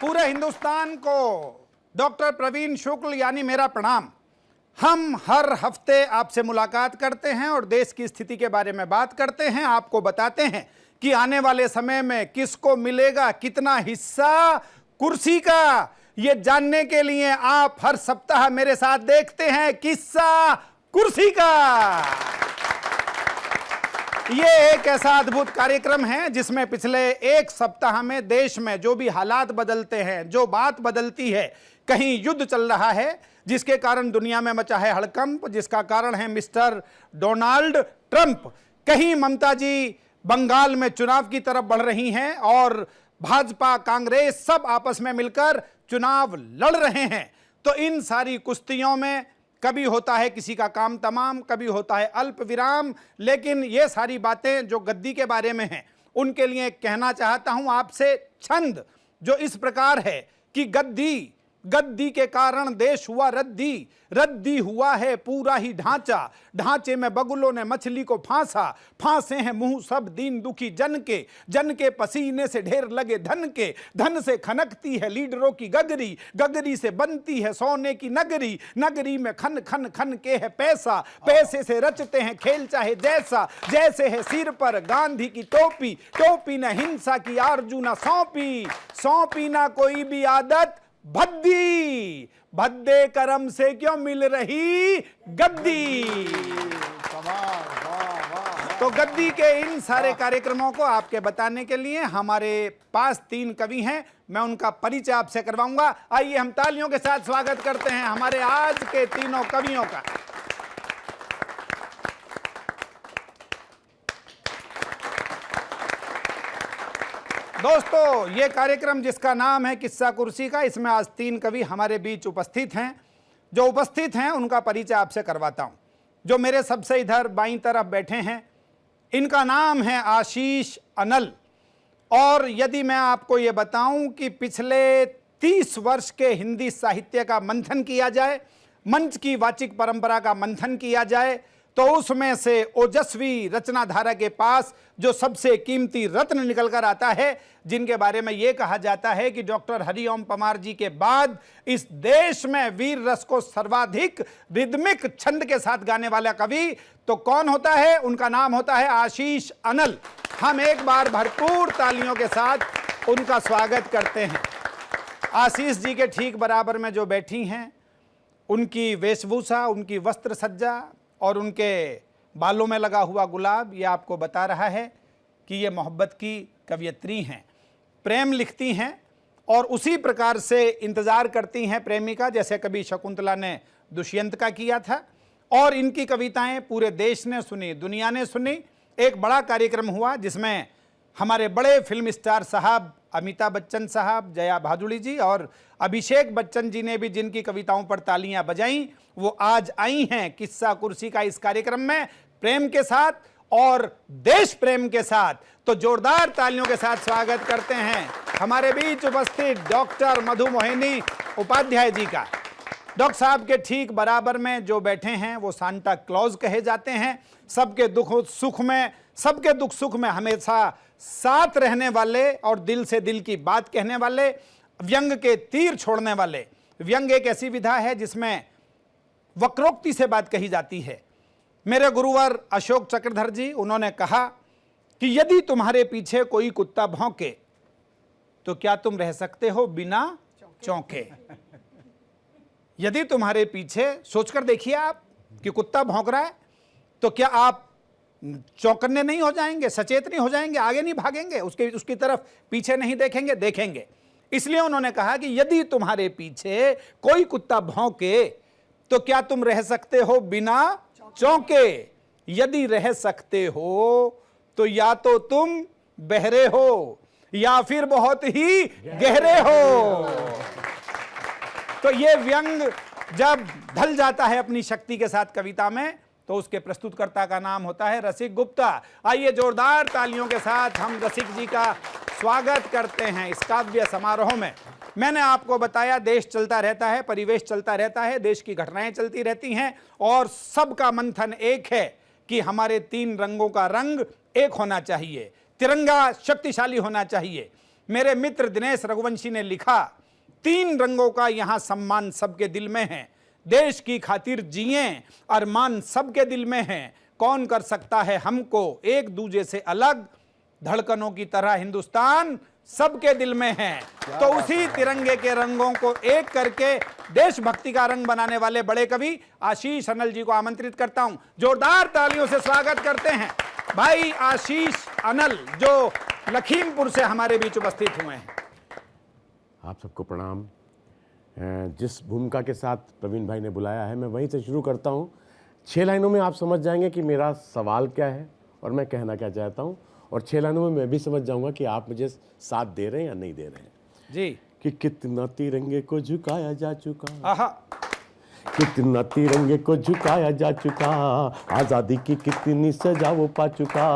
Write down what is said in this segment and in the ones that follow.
पूरे हिंदुस्तान को डॉक्टर प्रवीण शुक्ल यानी मेरा प्रणाम। हम हर हफ्ते आपसे मुलाकात करते हैं और देश की स्थिति के बारे में बात करते हैं, आपको बताते हैं कि आने वाले समय में किसको मिलेगा कितना हिस्सा कुर्सी का। ये जानने के लिए आप हर सप्ताह मेरे साथ देखते हैं किस्सा कुर्सी का। ये एक ऐसा अद्भुत कार्यक्रम है जिसमें पिछले एक सप्ताह में देश में जो भी हालात बदलते हैं, जो बात बदलती है, कहीं युद्ध चल रहा है जिसके कारण दुनिया में मचा है हड़कंप, जिसका कारण है मिस्टर डोनाल्ड ट्रंप, कहीं ममता जी बंगाल में चुनाव की तरफ बढ़ रही हैं और भाजपा कांग्रेस सब आपस में मिलकर चुनाव लड़ रहे हैं। तो इन सारी कुश्तियों में कभी होता है किसी का काम तमाम, कभी होता है अल्प विराम, लेकिन ये सारी बातें जो गद्दी के बारे में हैं उनके लिए कहना चाहता हूं आपसे छंद जो इस प्रकार है कि गद्दी गद्दी के कारण देश हुआ रद्दी, रद्दी हुआ है पूरा ही ढांचा, ढांचे में बगुलों ने मछली को फांसा, फांसे हैं मुंह सब दीन दुखी जन के पसीने से ढेर लगे धन के, धन से खनकती है लीडरों की गगरी, गगरी से बनती है सोने की नगरी, नगरी में खन खन खन के है पैसा, पैसे से रचते हैं खेल चाहे जैसा, जैसे है सिर पर गांधी की टोपी, टोपी न हिंसा की आरजू न सौंपी, सौंपी ना कोई भी आदत भद्दी, भद्दे कर्म से क्यों मिल रही गद्दी। तो गद्दी के इन सारे कार्यक्रमों को आपके बताने के लिए हमारे पास तीन कवि हैं, मैं उनका परिचय आपसे करवाऊंगा। आइए हम तालियों के साथ स्वागत करते हैं हमारे आज के तीनों कवियों का। दोस्तों, ये कार्यक्रम जिसका नाम है किस्सा कुर्सी का, इसमें आज तीन कवि हमारे बीच उपस्थित हैं। जो उपस्थित हैं उनका परिचय आपसे करवाता हूं। जो मेरे सबसे इधर बाईं तरफ बैठे हैं इनका नाम है आशीष अनल। और यदि मैं आपको ये बताऊं कि पिछले 30 वर्ष के हिंदी साहित्य का मंथन किया जाए, मंच की वाचिक परंपरा का मंथन किया जाए, तो उसमें से ओजस्वी रचनाधारा के पास जो सबसे कीमती रत्न निकल कर आता है, जिनके बारे में यह कहा जाता है कि डॉक्टर हरिओम परमार जी के बाद इस देश में वीर रस को सर्वाधिक रिदमिक छंद के साथ गाने वाला कवि तो कौन होता है? उनका नाम होता है आशीष अनल। हम एक बार भरपूर तालियों के साथ उनका स्वागत करते हैं। आशीष जी के ठीक बराबर में जो बैठी हैं, उनकी वेशभूषा, उनकी वस्त्र सज्जा और उनके बालों में लगा हुआ गुलाब ये आपको बता रहा है कि ये मोहब्बत की कवियत्री हैं, प्रेम लिखती हैं और उसी प्रकार से इंतज़ार करती हैं प्रेमिका, जैसे कभी शकुंतला ने दुष्यंत का किया था। और इनकी कविताएं पूरे देश ने सुनी, दुनिया ने सुनी। एक बड़ा कार्यक्रम हुआ जिसमें हमारे बड़े फिल्म स्टार साहब अमिताभ बच्चन साहब, जया भादुड़ी जी और अभिषेक बच्चन जी ने भी जिनकी कविताओं पर तालियां बजाईं, वो आज आई हैं किस्सा कुर्सी का इस कार्यक्रम में प्रेम के साथ और देश प्रेम के साथ। तो जोरदार तालियों के साथ स्वागत करते हैं हमारे बीच उपस्थित डॉक्टर मधु मोहिनी उपाध्याय जी का। डॉक्टर साहब के ठीक बराबर में जो बैठे हैं वो सांता क्लॉज कहे जाते हैं, सबके दुख सुख में, सबके दुख सुख में हमेशा साथ रहने वाले और दिल से दिल की बात कहने वाले, व्यंग के तीर छोड़ने वाले। व्यंग एक ऐसी विधा है जिसमें वक्रोक्ति से बात कही जाती है। मेरे गुरुवर अशोक चक्रधर जी, उन्होंने कहा कि यदि तुम्हारे पीछे कोई कुत्ता भौंके तो क्या तुम रह सकते हो बिना चौंके। यदि तुम्हारे पीछे, सोचकर देखिए आप कि कुत्ता भौंक रहा है, तो क्या आप चौंकन्ने नहीं हो जाएंगे, सचेत नहीं हो जाएंगे, आगे नहीं भागेंगे, उसकी तरफ पीछे नहीं देखेंगे? देखेंगे। इसलिए उन्होंने कहा कि यदि तुम्हारे पीछे कोई कुत्ता भौंके तो क्या तुम रह सकते हो बिना चौंके। यदि रह सकते हो तो या तो तुम बहरे हो या फिर बहुत ही गहरे हो। तो ये व्यंग जब ढल जाता है अपनी शक्ति के साथ कविता में, तो उसके प्रस्तुतकर्ता का नाम होता है रसिक गुप्ता। आइए जोरदार तालियों के साथ हम रसिक जी का स्वागत करते हैं इस काव्य समारोह में। मैंने आपको बताया देश चलता रहता है, परिवेश चलता रहता है, देश की घटनाएं चलती रहती हैं और सबका मंथन एक है कि हमारे तीन रंगों का रंग एक होना चाहिए, तिरंगा शक्तिशाली होना चाहिए। मेरे मित्र दिनेश रघुवंशी ने लिखा, 3 रंगों का यहां सम्मान सबके दिल में है, देश की खातिर जिए अरमान सबके दिल में है, कौन कर सकता है हमको एक दूजे से अलग, धड़कनों की तरह हिंदुस्तान सबके दिल में है। तो उसी तिरंगे के रंगों को एक करके देशभक्ति का रंग बनाने वाले बड़े कवि आशीष अनल जी को आमंत्रित करता हूं। जोरदार तालियों से स्वागत करते हैं भाई आशीष अनल, जो लखीमपुर से हमारे बीच उपस्थित हुए हैं। आप सबको प्रणाम। जिस भूमिका के साथ प्रवीण भाई ने बुलाया है, मैं वहीं से शुरू करता हूं। 6 लाइनों में आप समझ जाएंगे कि मेरा सवाल क्या है और मैं कहना क्या चाहता हूं, और 6 लाइनों में मैं भी समझ जाऊंगा कि आप मुझे साथ दे रहे हैं या नहीं दे रहे हैं जी। कि कितना तिरंगे को झुकाया जा चुका, आहा, कितना तिरंगे को झुकाया जा चुका, आजादी की कितनी सजा वो पा चुका,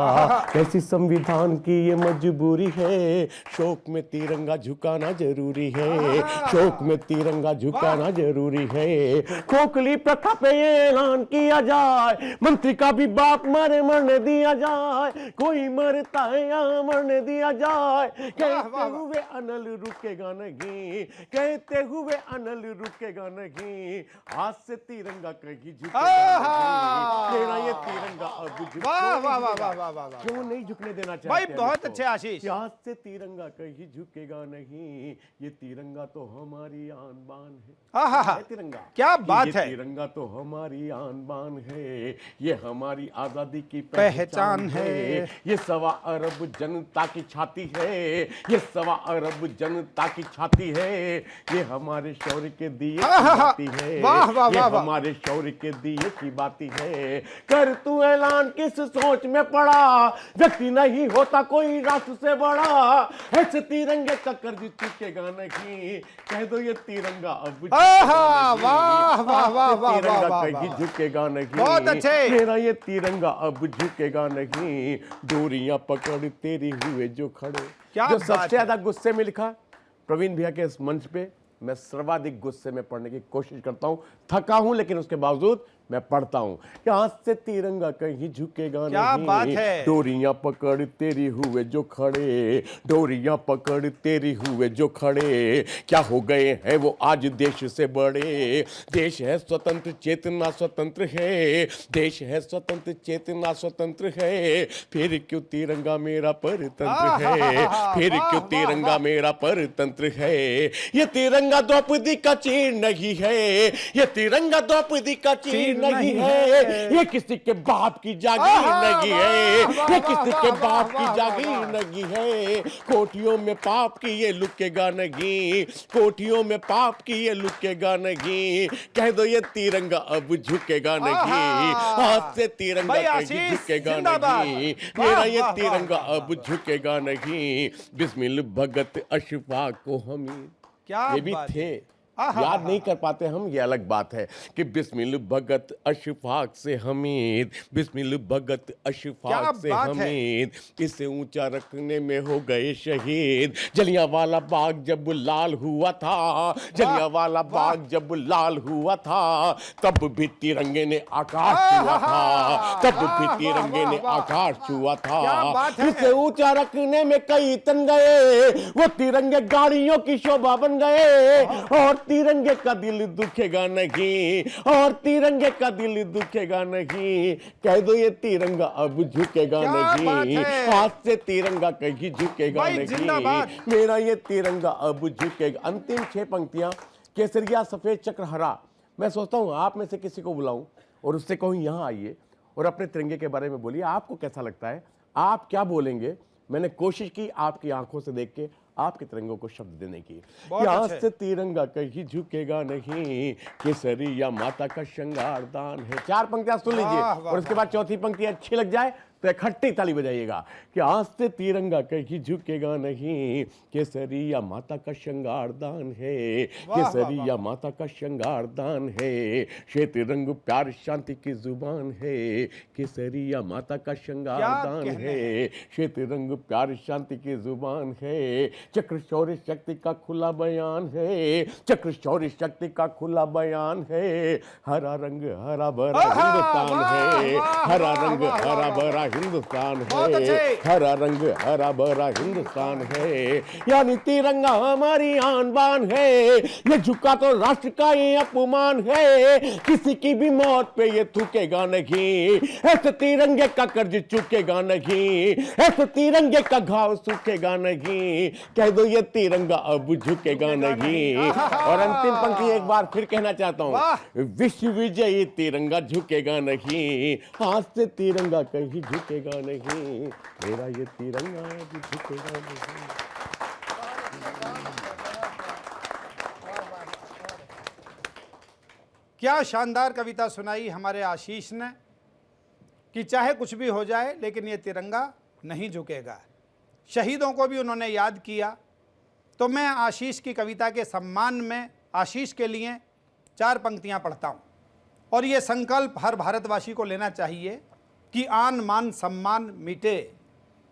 कैसी संविधान की ये मजबूरी है, शोक में तिरंगा झुकाना जरूरी है, शोक में तिरंगा झुकाना जरूरी है। खोखली प्रथा पे ये ऐलान किया जाए, मंत्री का भी बाप मरे मरने दिया जाए, कोई मरता है या मरने दिया जाए, कहते हुए अनल रुकेगा नहीं, कहते हुए अनल रुकेगा नहीं, आज से तिरंगा कहीं झुकेगा नहीं, तेरा ये तिरंगा अब झुकेगा, क्यों नहीं झुकने देना चाहते भाई बहुत अच्छे आशीष। आज से तिरंगा कहीं झुकेगा नहीं, ये तिरंगा तो हमारी आन बान है। तिरंगा क्या बात है, तिरंगा तो हमारी आन बान है, ये हमारी आजादी की पहचान है, ये 1.25 अरब जनता की छाती है, ये 1.25 अरब जनता की छाती है, ये हमारे शौर्य के दिए की बाती है, ये हमारे शौर्य के दिए की बाती है। कर तू ऐलान किस सोच में पड़ा, व्यक्ति नहीं होता कोई राष्ट्र से बड़ा, ऐसे तिरंगे का कर्ज चुकेगा नहीं, कह दो ये तिरंगा अब वाह वाह वाह वाह तिरंगा वाह, कहीं झुकेगा नहीं, बहुत अच्छे। मेरा ये तिरंगा अब झुकेगा नहीं, डोरियां पकड़ तेरी हुए जो खड़े। क्या जो बात सबसे है। ज्यादा गुस्से में लिखा प्रवीण भैया के इस मंच पे, मैं सर्वाधिक गुस्से में पढ़ने की कोशिश करता हूं, थका हूं लेकिन उसके बावजूद मैं पढ़ता हूं। यहाँ से तिरंगा कहीं झुकेगा क्या नहीं, बात है। डोरियां पकड़ तेरी हुए जो खड़े, डोरियां पकड़ तेरी हुए जो खड़े, क्या हो गए हैं वो आज देश से बड़े, देश है स्वतंत्र चेतना स्वतंत्र है, देश है स्वतंत्र चेतना स्वतंत्र है, फिर क्यों तिरंगा मेरा परतंत्र है, फिर क्यों तिरंगा मेरा परतंत्र है। ये तिरंगा द्रौपदी का चीर नहीं है, ये तिरंगा द्रौपदी का चीर नहीं है, ये किसी के बाप की जागीर नहीं है, ये किसी के बाप की जागीर नहीं है, कोठियों में पाप की ये लुकेगा नहीं, कोठियों में पाप की ये लुकेगा नहीं, कह दो ये तिरंगा अब झुकेगा नहीं, आज से तिरंगा कहीं झुकेगा नहीं, मेरा ये तिरंगा अब झुकेगा नहीं। बिस्मिल भगत अशफाक को हम ये भी थे, याद नहीं कर पाते हम, ये अलग बात है कि बिस्मिल भगत अशफाक से हमीद, बिस्मिल भगत अशफाक से हमीद, इसे ऊंचा रखने में हो गए शहीद। जलियांवाला बाग जब लाल हुआ था, जलियांवाला बाग जब लाल हुआ था, तब भी तिरंगे ने आकाश छुआ था, तब भी तिरंगे ने आकाश छुआ था। इसे ऊंचा रखने में कई तन गए, वो तिरंगे गाड़ियों की शोभा बन गए, और तिरंगे का दिल दुखेगा नहीं, और तिरंगे का दिल दुखेगा नहीं, कह दो ये तिरंगा अब झुकेगा नहीं, आज से तिरंगा कहीं झुकेगा नहीं, मेरा ये तिरंगा अब झुकेगा। अंतिम 6 पंक्तियां, केसरिया सफेद चक्र हरा। मैं सोचता हूं आप में से किसी को बुलाऊं और उससे कहूं यहां आइए और अपने तिरंगे के बारे में बोलिए, आपको कैसा लगता है, आप क्या बोलेंगे। मैंने कोशिश की आपकी आंखों से देख के आपके तिरंगों को शब्द देने की। यहाँ से तिरंगा कहीं झुकेगा नहीं, केसरिया माता का श्रृंगार दान है। 4 पंक्तियां सुन लीजिए और उसके बाद चौथी पंक्ति अच्छी लग जाए तो इकट्ठी ताली बजाइएगा कि आज से तिरंगा कहीं झुकेगा नहीं, केसरिया माता का श्रृंगार दान है, केसरिया माता का श्रृंगार दान है, श्वेत रंग प्यार शांति की जुबान है, केसरिया माता का श्रृंगार दान है, श्वेत रंग प्यार शांति की जुबान है, चक्र शौर्य शक्ति का खुला बयान है, चक्र शौर्य शक्ति का खुला बयान है, हरा रंग हरा भरा हिंदुस्तान है, हरा रंग हरा भरा हिंदुस्तान बहुत है, अच्छे। हरा रंग हरा भरा हिंदुस्तान है, यानी तिरंगा हमारी आन बान है, ये झुका तो राष्ट्र का ये अपमान है, किसी की भी मौत पे ये थूकेगा नहीं, ऐसे तिरंगे का कर्ज चुकेगा नहीं, ऐसे तिरंगे का घाव सूखेगा नहीं, कह दो ये तिरंगा अब झुकेगा नहीं। और अंतिम पंक्ति एक बार फिर कहना चाहता हूँ, विश्व विजयी तिरंगा झुकेगा नहीं, हाथ से तिरंगा कहीं झुकेगा नहीं, मेरा ये तिरंगा अब झुकेगा नहीं। क्या शानदार कविता सुनाई हमारे आशीष ने कि चाहे कुछ भी हो जाए लेकिन ये तिरंगा नहीं झुकेगा। शहीदों को भी उन्होंने याद किया। तो मैं आशीष की कविता के सम्मान में आशीष के लिए 4 पंक्तियां पढ़ता हूं और ये संकल्प हर भारतवासी को लेना चाहिए कि आन मान सम्मान मिटे,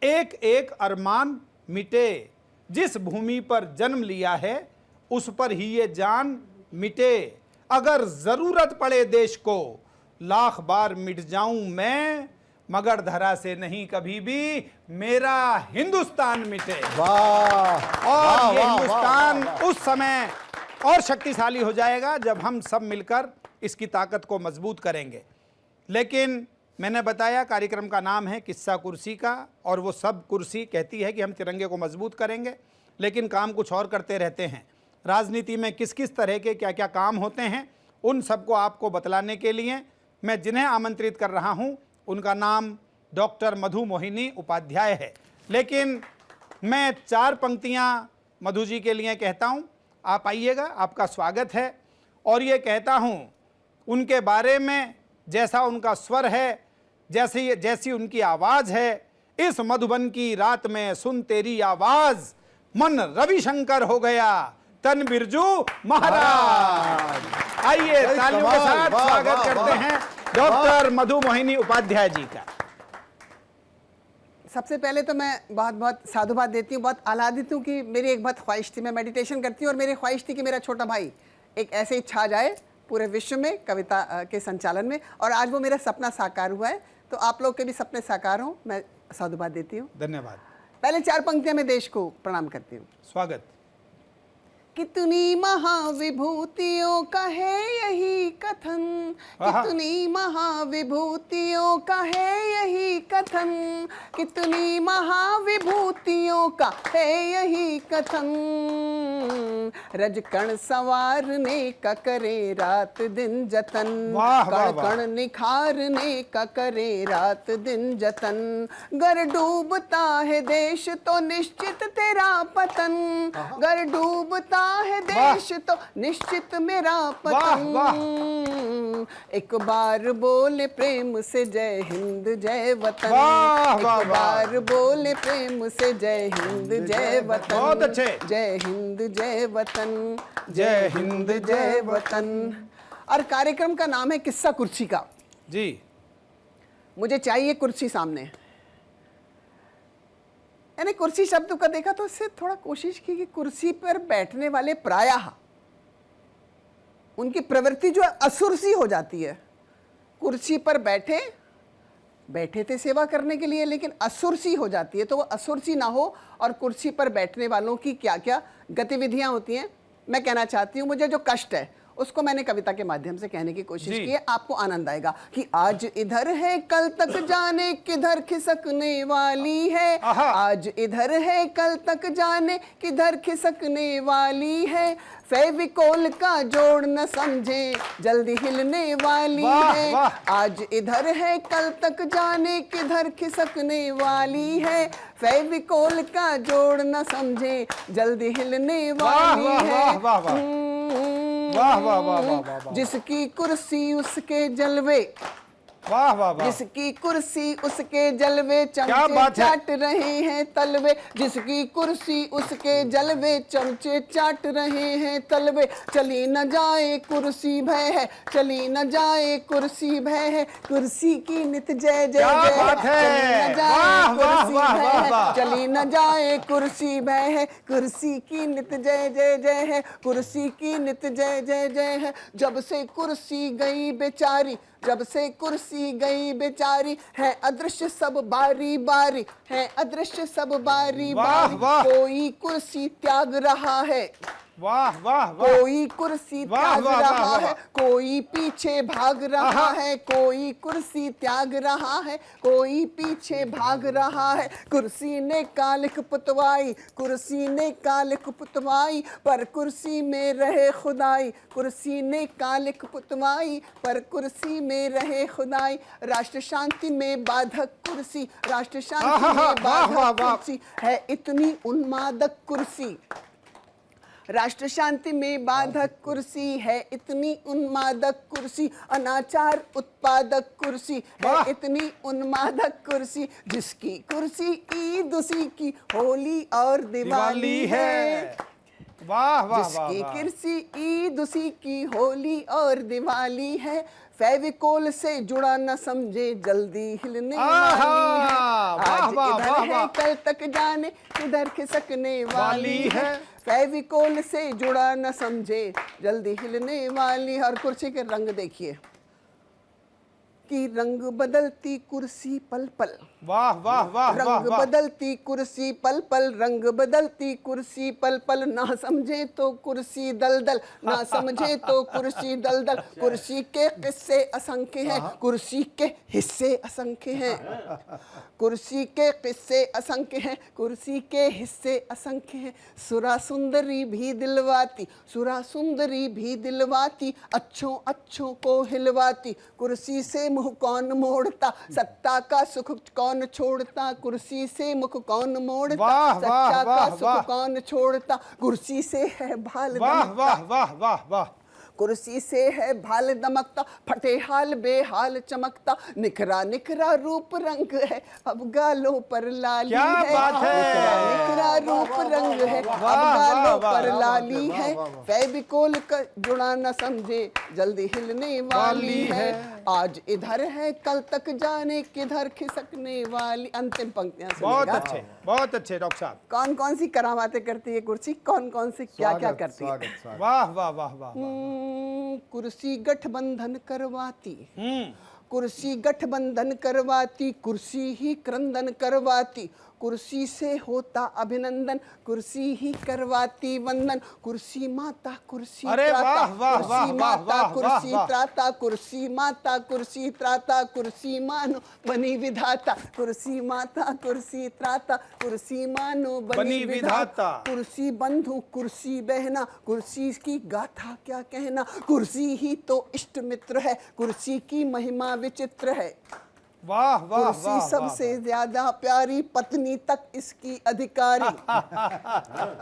एक एक अरमान मिटे, जिस भूमि पर जन्म लिया है उस पर ही ये जान मिटे, अगर जरूरत पड़े देश को लाख बार मिट जाऊं मैं, मगर धरा से नहीं कभी भी मेरा हिंदुस्तान मिटे। वाह और ये हिंदुस्तान उस समय और शक्तिशाली हो जाएगा जब हम सब मिलकर इसकी ताकत को मजबूत करेंगे। लेकिन मैंने बताया कार्यक्रम का नाम है किस्सा कुर्सी का, और वो सब कुर्सी कहती है कि हम तिरंगे को मजबूत करेंगे, लेकिन काम कुछ और करते रहते हैं। राजनीति में किस किस तरह के क्या क्या काम होते हैं उन सबको आपको बतलाने के लिए मैं जिन्हें आमंत्रित कर रहा हूं उनका नाम डॉक्टर मधु मोहिनी उपाध्याय है। लेकिन मैं 4 पंक्तियां मधु जी के लिए कहता हूं, आप आइएगा, आपका स्वागत है। और ये कहता हूं उनके बारे में, जैसा उनका स्वर है, जैसी उनकी आवाज़ है, इस मधुबन की रात में सुन तेरी आवाज़, मन रविशंकर हो गया तन बिरजू महाराज। आइए तालियों के साथ स्वागत करते हैं डॉक्टर मधु मोहिनी उपाध्याय जी का। सबसे पहले तो मैं बहुत बहुत साधुवाद देती हूँ, बहुत आह्लादित हूँ कि मेरी एक बहुत ख्वाहिश थी, मैं मेडिटेशन करती हूँ और मेरी ख्वाहिश थी कि मेरा छोटा भाई एक ऐसे ही छा जाए पूरे विश्व में कविता के संचालन में, और आज वो मेरा सपना साकार हुआ है। तो आप लोग के भी सपने साकार हों, मैं साधुवाद देती हूँ। धन्यवाद। पहले 4 पंक्तियाँ मैं देश को प्रणाम करती हूँ। स्वागत। कितनी महाविभूतियों का है यही कथन, कितनी महाविभूतियों का है यही कथन, कितनी महाविभूतियों का है यही कथन, रजकण संवारने का करे रात दिन जतन, कण कण निखारने का करे रात दिन जतन, गर डूबता है देश तो निश्चित तेरा पतन, गर डूबता है देश तो निश्चित मेरा पतन, एक बार बोले प्रेम से जय हिंद जय वतन, एक बार बोले प्रेम से जय हिंद जय वतन, बहुत अच्छे, जय हिंद जय वतन, जय हिंद जय वतन। और कार्यक्रम का नाम है किस्सा कुर्सी का। जी, मुझे चाहिए कुर्सी सामने। मैंने कुर्सी शब्द का देखा तो इससे थोड़ा कोशिश की कि कुर्सी पर बैठने वाले प्रायः उनकी प्रवृत्ति जो है असुर सी हो जाती है। कुर्सी पर बैठे थे सेवा करने के लिए, लेकिन असुर सी हो जाती है। तो वो असुर सी ना हो, और कुर्सी पर बैठने वालों की क्या क्या गतिविधियां होती हैं मैं कहना चाहती हूँ। मुझे जो कष्ट है उसको मैंने कविता के माध्यम से कहने की कोशिश की है। आपको आनंद आएगा कि आज इधर है कल तक जाने किधर खिसकने वाली है, आज इधर है कल तक जाने किधर खिसकने वाली है, फेविकोल का जोड़ न समझे जल्दी हिलने वाली है, आज इधर है कल तक जाने किधर खिसकने वाली है, फेविकोल का जोड़ न समझे जल्दी हिलने वाली है। वाह वाह वाह वाह वाह। जिसकी कुर्सी उसके जलवे, वाह वाह वाह। जिसकी कुर्सी उसके जलवे चमचे चाट रहे हैं तलवे, जिसकी कुर्सी उसके जलवे चमचे चाट रहे हैं तलवे, चली न जाए कुर्सी भय है, चली न जाए कुर्सी भय है, कुर्सी की नित जय जय जय, चली न जाए कुर्सी भय है, चली न जाए कुर्सी भय है, कुर्सी की नित जय जय जय है, कुर्सी की नित जय जय जय है। जब से कुर्सी गई बेचारी जब से कुर्सी गई बेचारी, है अदृश्य सब बारी बारी, है अदृश्य सब बारी वाह, बारी। वाह। कोई कुर्सी त्याग रहा है, वाह वाह वाह। कोई कुर्सी वाह, त्याग वाह, रहा वाह, है, वाह। कोई पीछे भाग रहा आहा। है, कोई कुर्सी त्याग रहा है, कोई पीछे भाग रहा है। कुर्सी ने कालिक पुतवाई, कुर्सी ने कालिक पुतवाई, पर कुर्सी में रहे खुदाई, कुर्सी ने कालिक पुतवाई, पर कुर्सी में रहे खुदाई। राष्ट्र शांति में बाधक कुर्सी, राष्ट्र शांति आहा, में वाह, वाह, बाधक वाह। कुर्सी, है इतनी उन्मादक कुर्सी। राष्ट्र शांति में बाधक कुर्सी, है इतनी उन्मादक कुर्सी। अनाचार उत्पादक कुर्सी, है वाह। इतनी उन्मादक कुर्सी। जिसकी कुर्सी ईद उसी की होली और दिवाली है। वाह वाह वाह जिसकी वाह। कुर्सी ईद उसी की होली और दिवाली है। फेविकोल से जुड़ा न समझे जल्दी हिलने आहा, वाली है। वाह, आज वाह, इधर वाह, है वाह। कल तक जाने किधर खिसकने वाली वाली है। है। फेविकोल से जुड़ा न समझे जल्दी हिलने वाली है। और कुर्सी के रंग देखिए कि रंग बदलती कुर्सी पल पल, वाह वाह वाह वाह रंग वाह। बदलती कुर्सी पल पल, रंग बदलती कुर्सी पल पल। ना समझे तो कुर्सी दलदल, ना समझे तो कुर्सी दलदल। कुर्सी के किस्से असंख्य हैं, कुर्सी के हिस्से असंख्य हैं, कुर्सी के किस्से असंख्य हैं, कुर्सी के हिस्से असंख्य हैं। सुरा सुंदरी भी दिलवाती, सुरा सुंदरी भी दिलवाती, अच्छों अच्छों को हिलवाती। कुर्सी से मुंह कौन मोड़ता, सत्ता का सुख कौन छोड़ता। कुर्सी से मुख कौन मोड़ता, वाह, सत्ता वाह, का वाह, सुख वाह। कौन छोड़ता। कुर्सी से है भाल वाह दमकता, वाह वाह वाह वाह। कुर्सी से है भाल दमकता, फटे हाल बेहाल चमकता। निखरा निखरा रूप रंग है, अब गालों पर लाली क्या है। बात है। निखरा निखरा रूप रंग है, अब वाह, गालों वाह, पर वाह, लाली है। फेविकोल का जुड़ा न समझे जल्दी हिलने वाली है। आज इधर है कल तक जाने किधर खिसकने वाली। अंतिम पंक्तियां बहुत सुनिएगा। बहुत अच्छे डॉक्टर साहब। कौन कौन सी करामातें करती है कुर्सी, कौन कौन सी क्या क्या करती है। वाह वाह वाह वाह। कुर्सी गठबंधन करवाती, हम्म। कुर्सी गठबंधन करवाती, कुर्सी ही क्रंदन करवाती। कुर्सी से होता अभिनंदन, कुर्सी ही करवाती वंदन। कुर्सी माता कुर्सी अरे त्राता, वाह, वाह, कुर्सी वाह, माता वाह, कुर्सी वाह। त्राता, कुर्सी माता कुर्सी त्राता। कुर्सी मानो बनी विधाता, कुर्सी माता कुर्सी त्राता, कुर्सी मानो बनी बनी विधाता। विधाता। कुर्सी बंधु कुर्सी बहना, कुर्सी की गाथा क्या कहना। कुर्सी ही तो इष्ट मित्र है, कुर्सी की महिमा विचित्र है। वाह वाह कुर्सी वाह। सबसे ज्यादा प्यारी, पत्नी तक इसकी अधिकारी।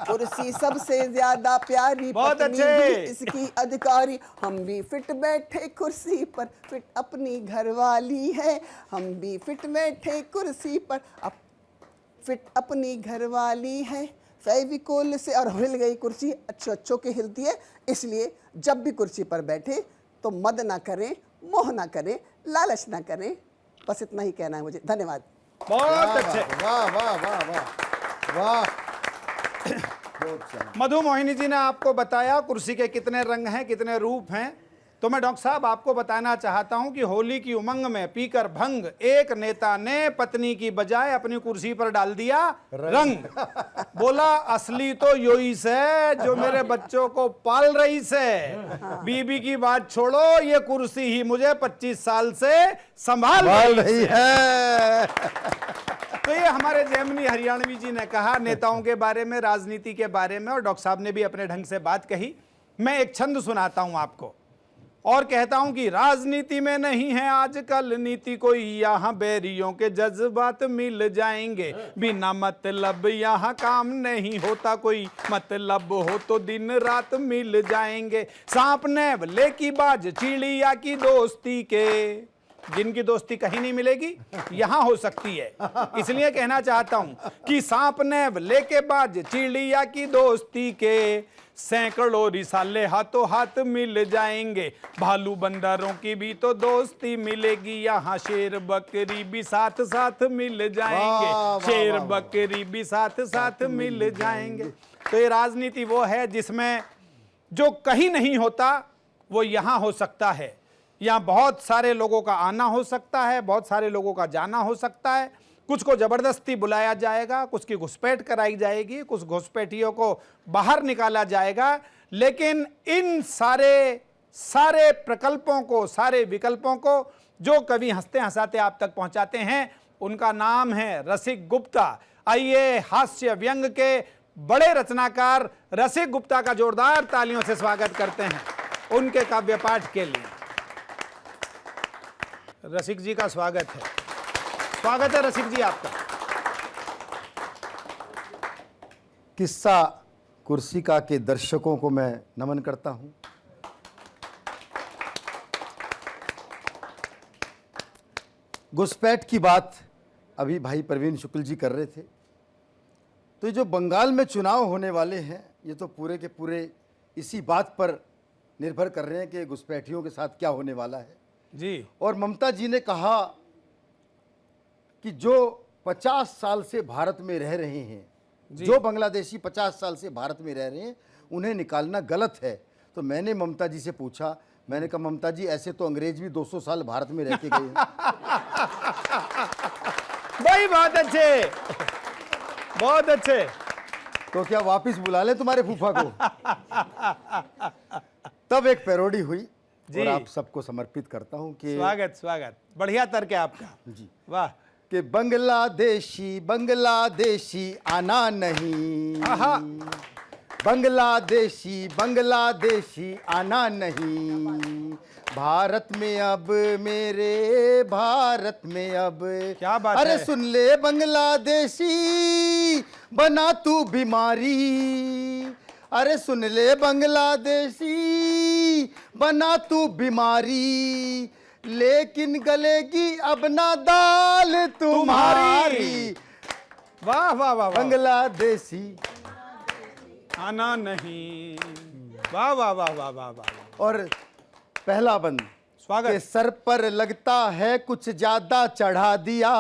कुर्सी सबसे ज्यादा प्यारी, बहुत पत्नी अच्छे। भी इसकी अधिकारी। हम भी फिट बैठे कुर्सी पर, फिट अपनी घरवाली है। हम भी फिट बैठे कुर्सी पर, फिट अपनी घरवाली है। फेविकोल से और हिल गई कुर्सी, अच्छो अच्छो के हिलती है। इसलिए जब भी कुर्सी पर बैठे तो मद ना करें, मोह ना करें, लालच ना करें। बस इतना ही कहना है मुझे। धन्यवाद। बहुत अच्छे। वाह वाह वाह वाह वाह। बहुत अच्छा। मधु मोहिनी जी ने आपको बताया कुर्सी के कितने रंग हैं, कितने रूप हैं। तो मैं डॉक्टर साहब आपको बताना चाहता हूं कि होली की उमंग में पीकर भंग एक नेता ने पत्नी की बजाय अपनी कुर्सी पर डाल दिया रंग। बोला असली तो योई से जो मेरे बच्चों को पाल रही से। बीबी की बात छोड़ो, ये कुर्सी ही मुझे 25 साल से संभाल रही है। तो ये हमारे जैमिनी हरियाणवी जी ने कहा नेताओं के बारे में, राजनीति के बारे में, और डॉक्टर साहब ने भी अपने ढंग से बात कही। मैं एक छंद सुनाता हूं आपको और कहता हूं कि राजनीति में नहीं है आजकल नीति कोई, यहाँ बैरियों के जज्बात मिल जाएंगे। बिना मतलब यहाँ काम नहीं होता कोई, मतलब हो तो दिन रात मिल जाएंगे। सांप नेवले की बाज चिड़िया की दोस्ती के, जिनकी दोस्ती कहीं नहीं मिलेगी यहां हो सकती है। इसलिए कहना चाहता हूं कि सांप नेवले के बाज चिड़िया की दोस्ती के, सैकड़ों रिसाले हाथों हाथ मिल जाएंगे। भालू बंदरों की भी तो दोस्ती मिलेगी, यहाँ शेर बकरी भी साथ साथ मिल जाएंगे। वाह, शेर वाह, वाह। बकरी भी साथ साथ मिल जाएंगे। तो ये राजनीति वो है जिसमें जो कहीं नहीं होता वो यहाँ हो सकता है। यहाँ बहुत सारे लोगों का आना हो सकता है, बहुत सारे लोगों का जाना हो सकता है। कुछ को जबरदस्ती बुलाया जाएगा, कुछ की घुसपैठ कराई जाएगी, कुछ घुसपैठियों को बाहर निकाला जाएगा। लेकिन इन सारे प्रकल्पों को, सारे विकल्पों को जो कवि हंसते हंसाते आप तक पहुंचाते हैं, उनका नाम है रसिक गुप्ता। आइए हास्य व्यंग के बड़े रचनाकार रसिक गुप्ता का जोरदार तालियों से स्वागत करते हैं उनके काव्य पाठ के लिए। रसिक जी का स्वागत है। स्वागत है रसिक जी आपका। किस्सा कुर्सिका के दर्शकों को मैं नमन करता हूं। घुसपैठ की बात अभी भाई प्रवीण शुक्ल जी कर रहे थे। तो ये जो बंगाल में चुनाव होने वाले हैं, ये तो पूरे के पूरे इसी बात पर निर्भर कर रहे हैं कि घुसपैठियों के साथ क्या होने वाला है जी। और ममता जी ने कहा कि जो 50 साल से भारत में रह रहे हैं, जो बांग्लादेशी 50 साल से भारत में रह रहे हैं, उन्हें निकालना गलत है। तो मैंने ममता जी से पूछा, मैंने कहा ममता जी ऐसे तो अंग्रेज भी 200 साल भारत में रह के गए हैं। भाई बहुत अच्छे, बहुत अच्छे। तो क्या वापस बुला ले तुम्हारे फूफा को? तब एक पैरोडी हुई जी। और आप सबको समर्पित करता हूं कि स्वागत स्वागत, बढ़िया तर्क है आपका जी, वाह। कि बांग्लादेशी बांग्लादेशी आना नहीं, आहा। बांग्लादेशी बांग्लादेशी आना नहीं, भारत में अब मेरे भारत में अब। क्या बात अरे है? सुन ले बांग्लादेशी बना तू बीमारी, अरे सुन ले बांग्लादेशी बना तू बीमारी, लेकिन गलेगी अब ना दाल तुम्हारी। वाह वाह वाह वाह। बांग्लादेशी आना नहीं, वाह वाह वाह वाह वाह वाह। और पहला बंद के स्वागत। सर पर लगता है कुछ ज्यादा चढ़ा दिया,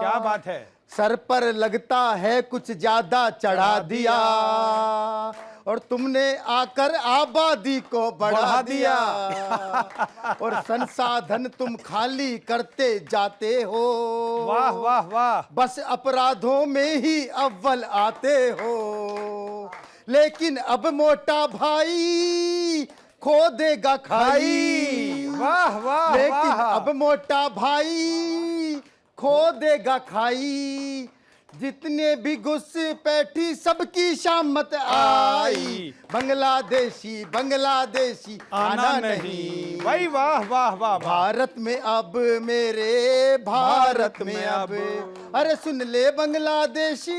क्या बात है? सर पर लगता है कुछ ज्यादा चढ़ा दिया, और तुमने आकर आबादी को बढ़ा दिया, और संसाधन तुम खाली करते जाते हो, वाह वाह वाह। बस अपराधों में ही अव्वल आते हो, लेकिन अब मोटा भाई खो देगा खाई, वाह वाह लेकिन वाह। अब मोटा भाई खो देगा खाई, जितने भी घुसपैठी सबकी शामत आई, बांग्लादेशी बांग्लादेशी आना नहीं। भाई वाह वाह वाह वाह। भारत में अब मेरे भारत में अब, अरे सुन ले बांग्लादेशी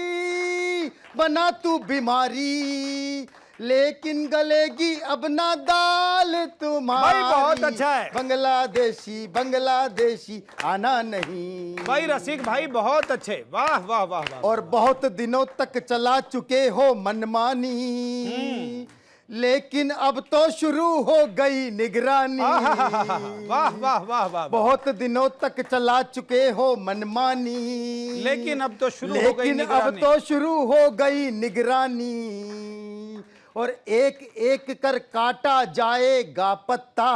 बना तू बीमारी, लेकिन गलेगी अब ना दाल तुम्हारी। भाई बहुत अच्छा है। बांग्लादेशी बांग्लादेशी आना नहीं। भाई रसिक भाई बहुत अच्छे, वाह वाह वाह वाह। और बहुत दिनों तक चला चुके हो मनमानी, लेकिन अब तो शुरू हो गई निगरानी। वाह वाह वाह वाह। बहुत दिनों तक चला चुके हो मनमानी, लेकिन अब तो शुरू हो गई लेकिन अब निगरानी। तो शुरू हो गई निगरानी, और एक एक कर काटा जाएगा पत्ता,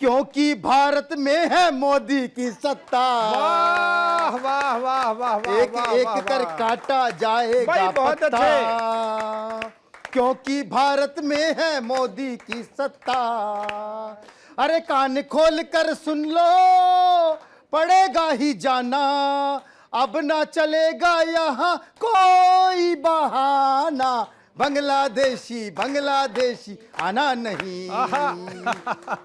क्योंकि भारत में है मोदी की सत्ता। वाह वाह वाह वाह वाह। एक वाह, एक वाह, कर वाह। काटा जाएगा भाई बहुत पत्ता, क्योंकि भारत में है मोदी की सत्ता। अरे कान खोल कर सुन लो, पड़ेगा ही जाना, अब ना चलेगा यहाँ कोई बहाना, बांग्लादेशी बांग्लादेशी आना नहीं।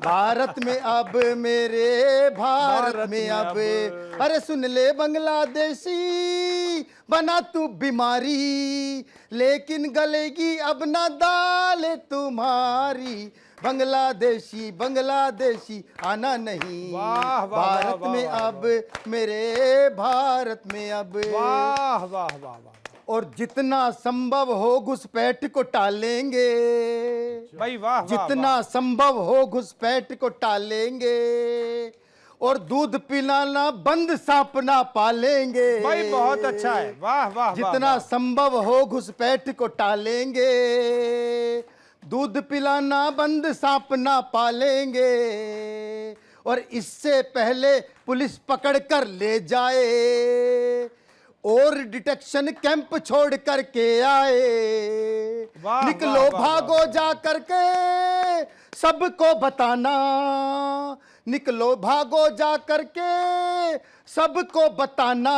भारत में अब मेरे भारत में अब, अरे सुन ले बांग्लादेशी बना तू बीमारी, लेकिन गलेगी अब ना दाल तुम्हारी, बांग्लादेशी बांग्लादेशी आना नहीं। वाह, वाह, भारत वाह, में वाह, अब मेरे भारत में अब, वाह वाह वाह वाह। और जितना संभव हो घुसपैठ को टालेंगे, भाई वाह वाह, जितना संभव हो घुसपैठ को टालेंगे, और दूध पिलाना बंद सांपना पालेंगे। भाई बहुत अच्छा है, वाह वाह। जितना संभव हो घुसपैठ को टालेंगे, दूध पिलाना बंद सांप ना पालेंगे, और इससे पहले पुलिस पकड़ कर ले जाए और डिटेक्शन कैंप छोड़ करके आए। वाह, निकलो वाह, वाह, भागो जा करके सबको बताना, निकलो भागो जा करके सबको बताना,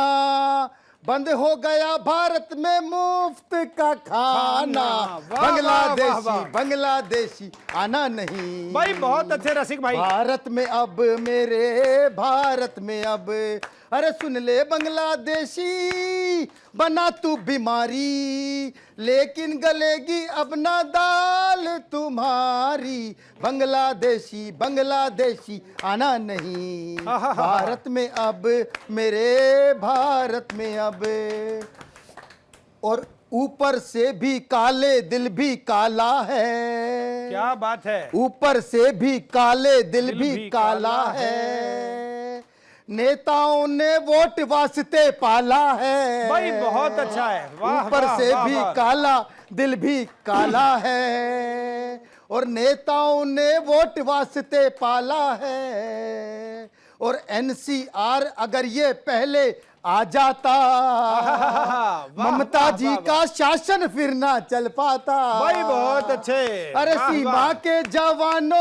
बंद हो गया भारत में मुफ्त का खाना। वाह, वाह, बांग्लादेशी वाह, वाह। बांग्लादेशी आना नहीं। भाई बहुत अच्छे रसिक भाई। भारत में अब मेरे भारत में अब, अरे सुन ले बांग्लादेशी, बना तू बीमारी, लेकिन गलेगी अब ना दाल तुम्हारी। बांग्लादेशी बांग्लादेशी आना नहीं। भारत में अब मेरे भारत में अब, और ऊपर से भी काले दिल भी काला है। क्या बात है। ऊपर से भी काले दिल भी काला है। नेताओं ने वोट वास्ते पाला है। भाई बहुत अच्छा है। वाह, ऊपर वाह, से वाह, भी वाह। काला दिल भी काला है, और नेताओं ने वोट वास्ते पाला है। और एनसीआर अगर ये पहले आ जाता, वाह, ममता वाह, जी वाह, का शासन फिर ना चल पाता। भाई बहुत अच्छे। अरे वाह, सीमा वाह। के जवानों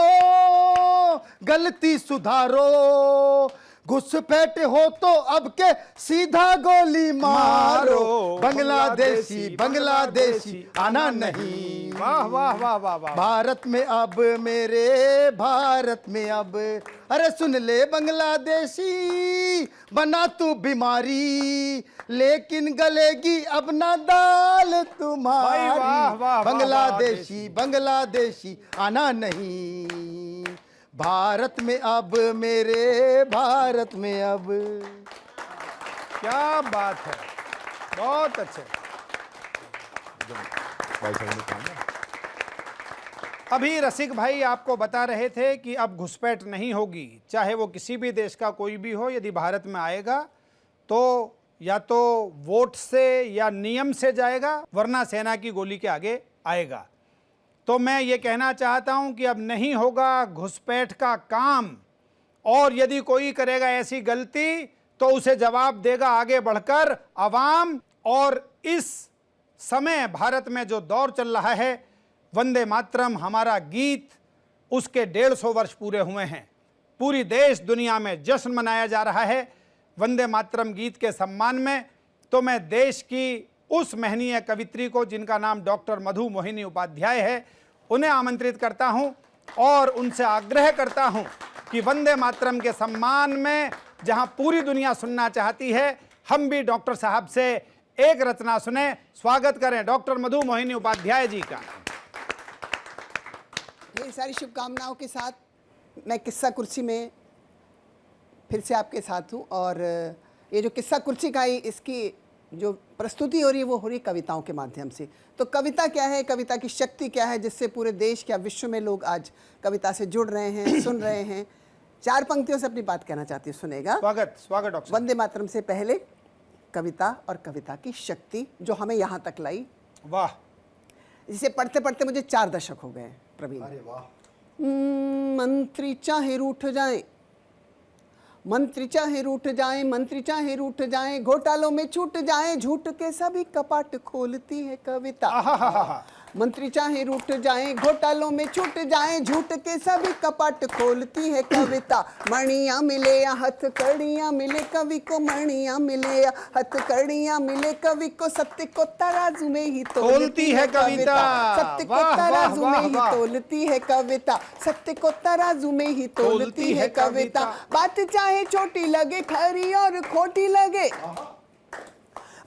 गलती सुधारो, घुसपैठ हो तो अब के सीधा गोली मारो। बांग्लादेशी बांग्लादेशी आना नहीं। वाह वाह वाह वाह वाह। भारत में अब मेरे भारत में अब, अरे सुन ले बांग्लादेशी, बना तू बीमारी, लेकिन गलेगी अब ना दाल भाई, वाह, तुम्हारी। वाह, वाह, बांग्लादेशी बांग्लादेशी आना नहीं। भारत में अब मेरे भारत में अब। क्या बात है, बहुत अच्छे। अभी रसिक भाई आपको बता रहे थे कि अब घुसपैठ नहीं होगी, चाहे वो किसी भी देश का कोई भी हो। यदि भारत में आएगा तो या तो वोट से या नियम से जाएगा, वरना सेना की गोली के आगे आएगा। तो मैं ये कहना चाहता हूं कि अब नहीं होगा घुसपैठ का काम, और यदि कोई करेगा ऐसी गलती तो उसे जवाब देगा आगे बढ़कर आवाम। और इस समय भारत में जो दौर चल रहा है, वंदे मातरम हमारा गीत, उसके 150 वर्ष पूरे हुए हैं। पूरी देश दुनिया में जश्न मनाया जा रहा है वंदे मातरम गीत के सम्मान में। तो मैं देश की उस महनीय कवित्री को, जिनका नाम डॉक्टर मधु मोहिनी उपाध्याय है, उन्हें आमंत्रित करता हूं और उनसे आग्रह करता हूं कि वंदे मातरम के सम्मान में, जहां पूरी दुनिया सुनना चाहती है, हम भी डॉक्टर साहब से एक रचना सुने। स्वागत करें डॉक्टर मधु मोहिनी उपाध्याय जी का। ढेर सारी शुभकामनाओं के साथ मैं किस्सा कुर्सी में फिर से आपके साथ हूँ। और ये जो किस्सा कुर्सी का ही इसकी जो प्रस्तुति हो रही है वो हो रही है कविताओं के माध्यम से। तो कविता क्या है, कविता की शक्ति क्या है, जिससे पूरे देश या विश्व में लोग आज कविता से जुड़ रहे हैं, सुन रहे हैं। 4 पंक्तियों से अपनी बात कहना चाहती हूँ, सुनेगा। स्वागत स्वागत डॉक्टर। वंदे मातरम से पहले कविता और कविता की शक्ति जो हमें यहाँ तक लाई, वाह। जिसे पढ़ते पढ़ते मुझे 4 दशक हो गए प्रवीण। अरे वाह। मंत्री चाहे रूठ जाए, मंत्री चाहे रूठ जाए, मंत्री चाहे रूठ जाए, घोटालों में छूट जाए, झूठ के सभी कपाट खोलती है कविता। आहा। मंत्री चाहे रूठ जाए, घोटालों में छूट जाए, झूठ के सभी कपाट खोलती है कविता। मणियां मिले या हथकड़ियां मिले, कवि को मणियां मिले या हथकड़ियां मिले, कवि को सत्य को तराजू में ही तोलती है कविता। सत्य को वाह, वाह, तराजू में वाह, ही वाह। तोलती है कविता। सत्य को तराजू में ही तोलती है कविता। बात चाहे छोटी लगे खरी और खोटी लगे,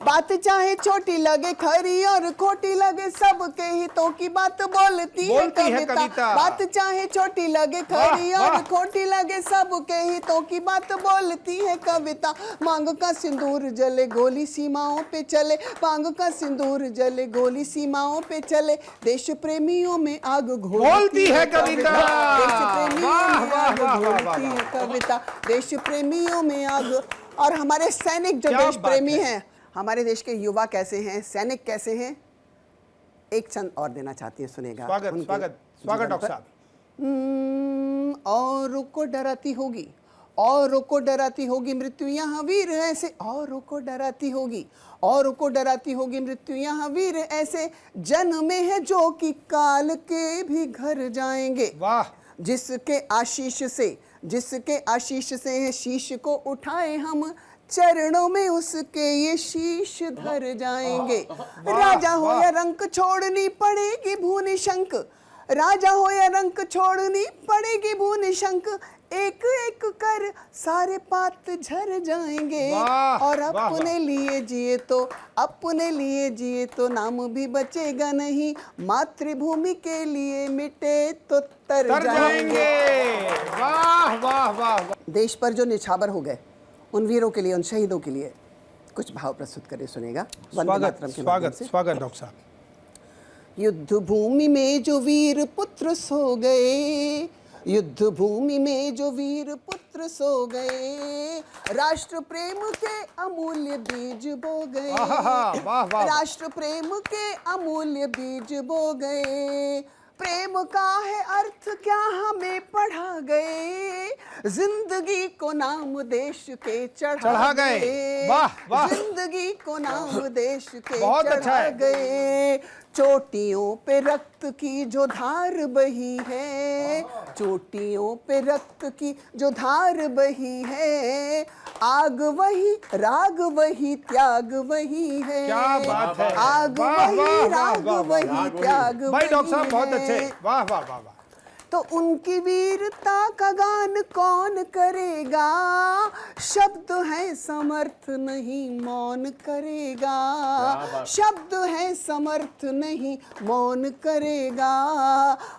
बात चाहे छोटी लगे खरी और खोटी लगे, सबके हितों की बात बोलती है कविता। बात चाहे छोटी लगे खरी वाह, और वाह। खोटी लगे, सबके हितों की बात बोलती है कविता। मांग का सिंदूर जले गोली सीमाओं पे चले, मांग का सिंदूर जले गोली सीमाओं पे चले, देश प्रेमियों में आग घोलती है कविता। देश प्रेमियों वाह, में वाह, आग वाह, वाह, घोलती वाह, है कविता, देश प्रेमियों में आग। और हमारे सैनिक जो क्या देश बात प्रेमी है। हैं, हमारे देश के युवा कैसे हैं, सैनिक कैसे हैं, एक चंद और देना चाहती हैं, सुनेगा। स्वागत उनके स्वागत स्वागत जीवन डॉक्टर पर। साहब। औरों को डराती होगी, औरों को डराती होगी मृत्यु यहाँ वीर ऐसे, औरों को डराती होगी, औरों को डराती होगी मृत्यु यहाँ वीर ऐसे, जन्मे है जो कि काल के भी घर जाएंगे। वाह। जिसके आशीष से है शीश को उठाए हम, चरणों में उसके ये शीश धर जाएंगे। राजा हो या रंक छोड़नी पड़ेगी भूनि शंक, राजा हो या रंक छोड़नी पड़ेगी भूनि शंक, एक एक कर सारे पात झर जाएंगे। वाह, और वाह, अपने लिए जिए तो, अपने लिए जिए तो नाम भी बचेगा नहीं, मातृभूमि के लिए मिटे तो तर जाएंगे। वाह वाह वाह वाह। देश पर जो निछावर हो गए उन वीरों के लिए, उन शहीदों के लिए कुछ भाव प्रस्तुत करे, सुनेगा। वंदे स्वागत मातरम के माध्यम स्वागत से। स्वागत डॉक्टर साहब। युद्ध भूमि में जो वीर पुत्र सो गए, युद्ध भूमि में जो वीर पुत्र सो गए, राष्ट्र प्रेम के अमूल्य बीज बो गए। वाह वाह वाह। राष्ट्र प्रेम के अमूल्य बीज बो गए। प्रेम का है अर्थ क्या हमें पढ़ा गए, जिंदगी को नाम देश के चढ़ा गए। वाह वाह। जिंदगी को नाम देश के बहुत अच्छा चढ़ा है। गए। चोटियों पे रक्त की जो धार बही है, चोटियों पे रक्त की जो धार बही है, आग वही राग वही त्याग वही है। क्या बात है। आग वाह, वाह, वही वाह, राग वाह, वाह, वही त्याग वही। भाई डॉक्टर साहब बहुत है। अच्छे। वाह वाह वाह वाह। तो उनकी वीरता का गान कौन करेगा, शब्द है समर्थ नहीं मौन करेगा, शब्द है समर्थ नहीं मौन करेगा।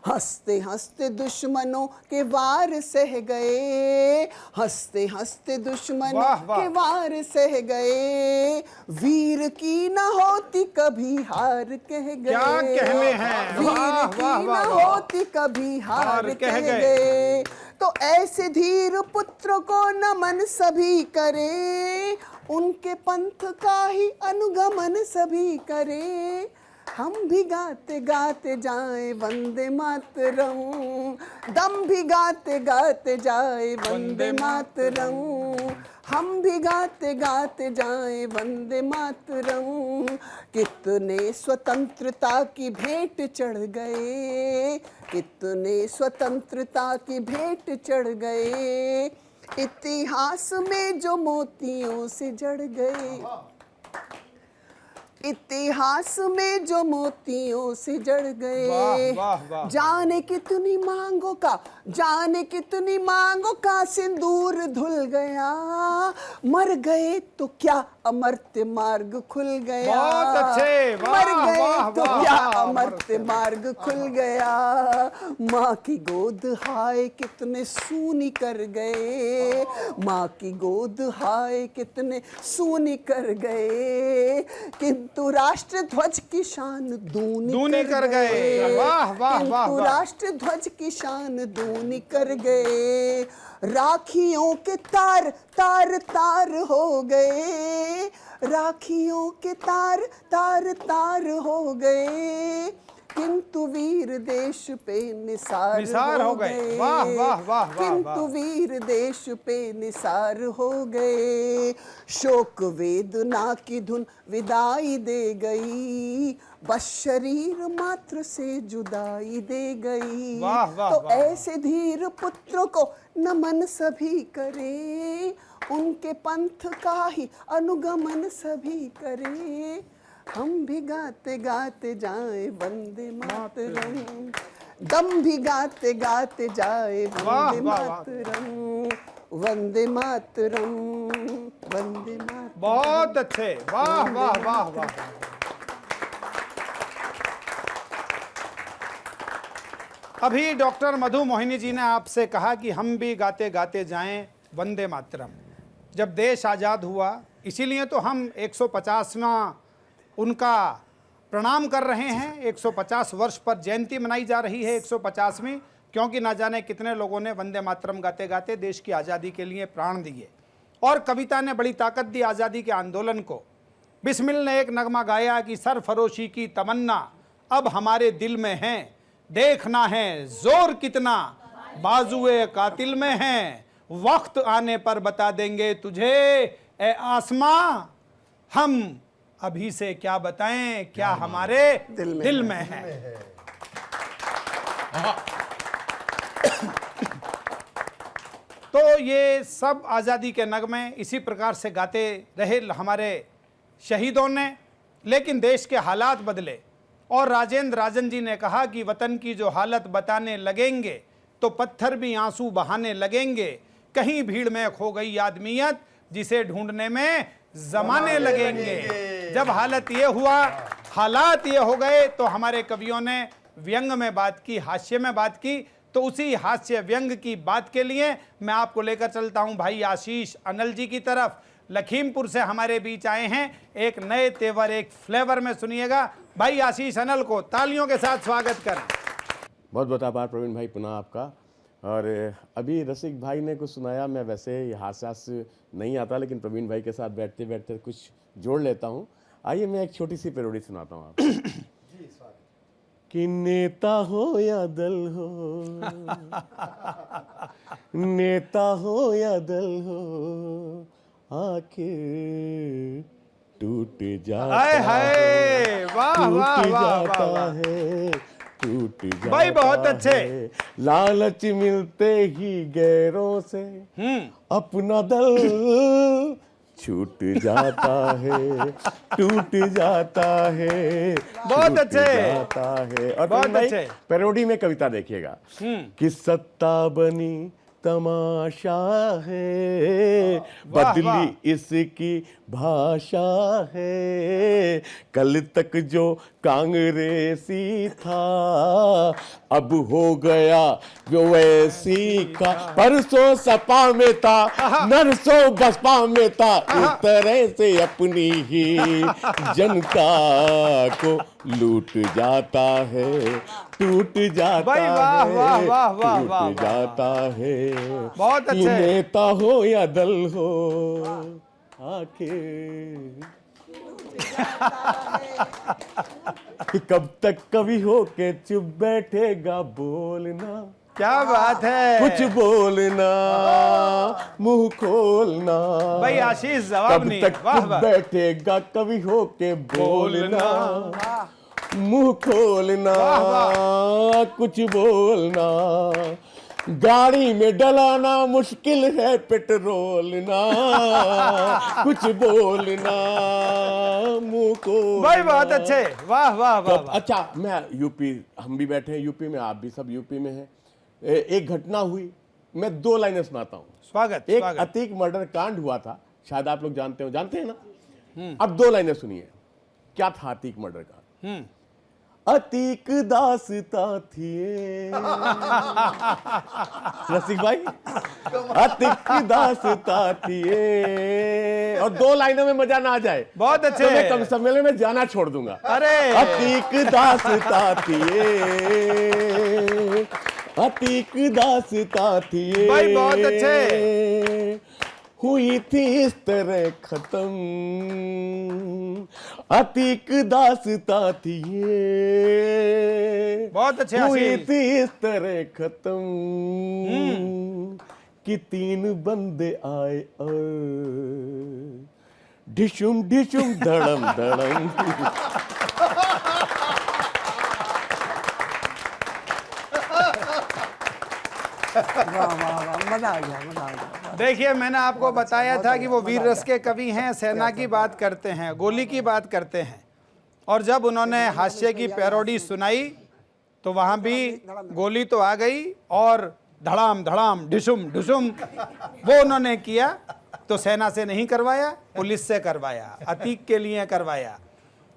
हंसते हंसते दुश्मनों के वार सह गए, हंसते हंसते दुश्मनों वाह, वाह। के वार सह गए, वीर की न होती कभी हार कह गए। क्या कहने हैं। वीर वाह, की वाह, न वाह, वाह। होती कभी हार कह गए। गए। तो ऐसे धीर पुत्र को नमन सभी करे, उनके पंथ का ही अनुगमन सभी करे। हम भी गाते गाते जाए वंदे मातरम, दम भी गाते गाते जाए वंदे मातरम, हम भी गाते गाते जाए वंदे मातरम। कितने स्वतंत्रता की भेंट चढ़ गए, कितने स्वतंत्रता की भेंट चढ़ गए, इतिहास में जो मोतियों से जड़ गए, इतिहास में जो मोतियों से जड़ गए। वाह, वाह, वाह। जाने कितनी मांगों का, जाने कितनी मांगों का सिंदूर धुल गया, मर गए तो क्या अमर्त्य मार्ग खुल गया। बहुत अच्छे। वाह, मर गए वाह, तो वाह, क्या वाह, अमर्त्य मार्ग खुल गया। माँ की गोद हाय कितने सूनी कर गए, माँ की गोद हाय कितने सूनी कर गए, किंतु राष्ट्र ध्वज की शान दूनी कर गए। वाह, वाह, किंतु वाह, वाह। राष्ट्र ध्वज की शान दूनी कर गए। राखियों के तार तार तार हो गए, राखियों के तार तार तार हो गए, किंतु वीर देश पे निसार हो गए। वाह वाह वाह वाह। किंतु वीर देश पे निसार हो गए। शोक वेदना की धुन विदाई दे गई, बस शरीर मात्र से जुदाई दे गई। वाह, वाह, तो वाह। ऐसे धीर पुत्र को नमन सभी करे, उनके पंथ का ही अनुगमन सभी करे। हम भी गाते गाते जाए वंदे मातरम, दम भी गाते गाते जाए वंदे वाह, वाह, वाह। मातरम, वंदे मातरम, वंदे मातरम। बहुत अच्छे। वाह वाह वाह वाह। अभी डॉक्टर मधु मोहिनी जी ने आपसे कहा कि हम भी गाते गाते जाएं वंदे मातरम। जब देश आज़ाद हुआ, इसीलिए तो हम 150वां उनका प्रणाम कर रहे हैं। 150 वर्ष पर जयंती मनाई जा रही है 150वीं, क्योंकि ना जाने कितने लोगों ने वंदे मातरम गाते गाते देश की आज़ादी के लिए प्राण दिए। और कविता ने बड़ी ताकत दी आज़ादी के आंदोलन को। बिस्मिल ने एक नगमा गाया कि सरफरोशी की तमन्ना अब हमारे दिल में हैं, देखना है जोर कितना बाजुए कातिल में है, वक्त आने पर बता देंगे तुझे ए आसमां, हम अभी से क्या बताएं क्या हमारे दिल में है। तो ये सब आज़ादी के नगमे इसी प्रकार से गाते रहे हमारे शहीदों ने, लेकिन देश के हालात बदले और राजेंद्र राजन जी ने कहा कि वतन की जो हालत बताने लगेंगे तो पत्थर भी आंसू बहाने लगेंगे, कहीं भीड़ में खो गई आदमियत जिसे ढूंढने में जमाने लगेंगे। जब हालत ये हुआ, हालात ये हो गए, तो हमारे कवियों ने व्यंग में बात की, हास्य में बात की। तो उसी हास्य व्यंग की बात के लिए मैं आपको लेकर चलता हूं भाई आशीष अनल जी की तरफ। लखीमपुर से हमारे बीच आए हैं, एक नए तेवर एक फ्लेवर में सुनिएगा। भाई आशीष अनल को तालियों के साथ स्वागत करें। बहुत बहुत आभार प्रवीण भाई, पुनः आपका। और अभी रसिक भाई ने कुछ सुनाया, मैं वैसे हास्यास नहीं आता, लेकिन प्रवीण भाई के साथ बैठते बैठते कुछ जोड़ लेता हूँ। आइए मैं एक छोटी सी पेरोडी सुनाता हूँ आपको। कि नेता हो या दल हो, नेता हो या दल हो, आखिर टूट जाता हाय हाय, वाह वाह टूट वाह जाता वाह। है, टूट जाता भाई बहुत अच्छे। है। लालच मिलते ही गैरों से अपना दल छूट जाता है, टूट जाता है, बहुत छूट अच्छे। जाता है। और बहुत भाई अच्छे। पैरोडी में कविता देखिएगा कि सत्ता बनी तमाशा है, वाह, बदली वाह। इसकी भाषा है, कल तक जो कांग्रेसी था अब हो गया वो वैसी का, परसों सपा में था नरसों बसपा में था, इस तरह से अपनी ही जनता को लूट जाता है, टूट जाता भाई वाह, है, वाह, वाह, वाह, टूट वाह, जाता है। बहुत कि अच्छे। नेता हो या दल हो, आखिर कि कब तक कवि हो के चुप बैठेगा, बोलना क्या बात है। कुछ बोलना, मुंह खोलना। भाई आशीष जवाब कब नहीं। तक वाह चुप वाह। बैठेगा कवि हो के, बोलना मुंह खोलना, कुछ बोलना। गाड़ी में डलाना मुश्किल है पेट्रोल ना, कुछ बोलना, मुंह को। भाई बहुत अच्छे, वाह वाह वाह वाह। अच्छा, मैं यूपी, हम भी बैठे हैं यूपी में, आप भी सब यूपी में हैं। एक घटना हुई, मैं 2 लाइनें सुनाता हूँ। स्वागत एक स्वागत। अतीक मर्डर कांड हुआ था, शायद आप लोग जानते हैं ना। अब 2 लाइनें सुनिए, क्या था अतीक मर्डर कांड। अतीक दासता थी रसिक भाई, अतीक दासता थी। और 2 लाइनों में मजा ना आ जाए, बहुत अच्छे। तो मैं कवि सम्मेलन में जाना छोड़ दूंगा। अरे अतीक दासता थी, अतीक दासता थी। भाई बहुत अच्छे। हुई थी इस तरह खत्म, अतीक दासता थी ये। बहुत अच्छे हुई आशीष। थी इस तरह खत्म कि 3 बंदे आए और ढिशुम ढिशुम धड़म धड़म। वाह वाह वाह, मजा आ गया, मजा आ गया। देखिए, मैंने आपको बताया था कि वो वीर रस के कवि हैं, सेना की बात करते हैं, गोली की बात करते हैं। और जब उन्होंने हास्य की पैरोडी सुनाई तो वहाँ भी गोली तो आ गई और धड़ाम धड़ाम ढिशुम ढुसुम वो उन्होंने किया। तो सेना से नहीं करवाया, पुलिस से करवाया, अतीक के लिए करवाया।